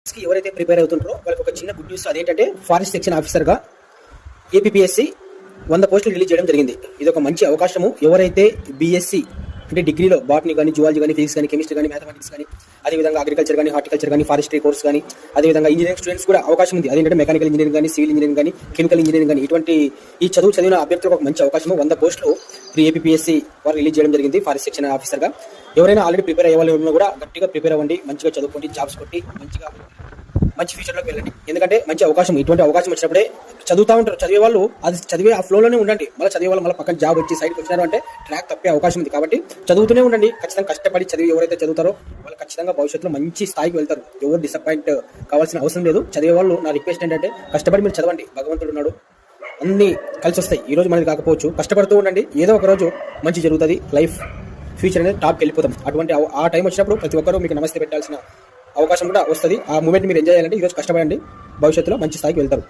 ఎవరైతే ప్రిపేర్ అవుతుంటారో వాళ్ళకి ఒక చిన్న గుడ్ న్యూస్. అదేంటంటే ఫారెస్ట్ సెక్షన్ ఆఫీసర్గా ఏపీఎస్సి 100 పోస్టులు రిలీజ్ చేయడం జరిగింది. ఇది ఒక మంచి అవకాశము. ఎవరైతే బీఎస్సీ అంటే డిగ్రీలో బాటనీ కానీ, జువాలజీ కానీ, ఫిజిక్స్ కానీ, కెమిస్ట్రీ కానీ, మ్యాథమెటిక్స్ కానీ, అదేవిధంగా అగ్రికల్చర్ కానీ, హార్టికల్చర్ కానీ, ఫారెస్ట్రీ కోర్స్ కానీ, అదేవిధంగా ఇంజనీరింగ్ స్టూడెంట్స్ కూడా అవకాశం ఉంది. అదేంటంటే మెకానికల్ ఇంజనీరింగ్ కానీ, సివిల్ ఇంజనీరింగ్ కానీ, కెమికల్ ఇంజనీరింగ్ కానీ, ఇటువంటి ఈ చదివిన అభ్యర్థులకు ఒక మంచి అవకాశము. 100 పోస్టులు ఏపీఎస్సి వారు రిలీజ్ చేయడం జరిగింది ఫారెస్ట్ సెక్షన్ ఆఫీసర్గా. ఎవరైనా ఆల్రెడీ ప్రిపేర్ అయ్యే వాళ్ళు కూడా గట్టిగా ప్రిపేర్ అవ్వండి, మంచిగా చదువుకోండి, జాబ్స్ కొట్టి మంచి ఫ్యూచర్లోకి వెళ్ళండి. ఎందుకంటే మంచి అవకాశం, ఇటువంటి అవకాశం వచ్చినప్పుడే చదువుతూ ఉంటారు. చదివే వాళ్ళు అది చదివే ఆ ఫ్లోలోనే ఉండండి. మళ్ళీ చదివే వాళ్ళు మళ్ళీ పక్కన జాబ్ వచ్చి సైడ్కి వచ్చినారు అంటే ట్రాక్ తప్పే అవకాశం ఉంది. కాబట్టి చదువుతూనే ఉండండి. ఖచ్చితంగా కష్టపడి చదివి ఎవరైతే చదువుతారో వాళ్ళు ఖచ్చితంగా భవిష్యత్తులో మంచి స్థాయికి వెళ్తారు. ఎవరు డిసప్పాయింట్ కావాల్సిన అవసరం లేదు. చదివే వాళ్ళు నా రిక్వెస్ట్ ఏంటంటే కష్టపడి మీరు చదవండి. భగవంతుడు ఉన్నాడు, అన్ని కలిసి వస్తాయి. ఈ రోజు మనది కాకపోవచ్చు, కష్టపడుతూ ఉండండి. ఏదో ఒక రోజు మంచి జరుగుతుంది. లైఫ్ ఫ్యూచర్ అనేది టాప్కి వెళ్ళిపోతాం. అటువంటి ఆ టైం వచ్చినప్పుడు ప్రతి ఒక్కరూ మీకు నమస్తే పెట్టాల్సిన అవకాశం కూడా వస్తుంది. ఆ మూమెంట్ మీరు ఎంజాయ్ చేయాలంటే ఈరోజు కష్టపడండి, భవిష్యత్తులో మంచి స్థాయికి వెళ్తారు.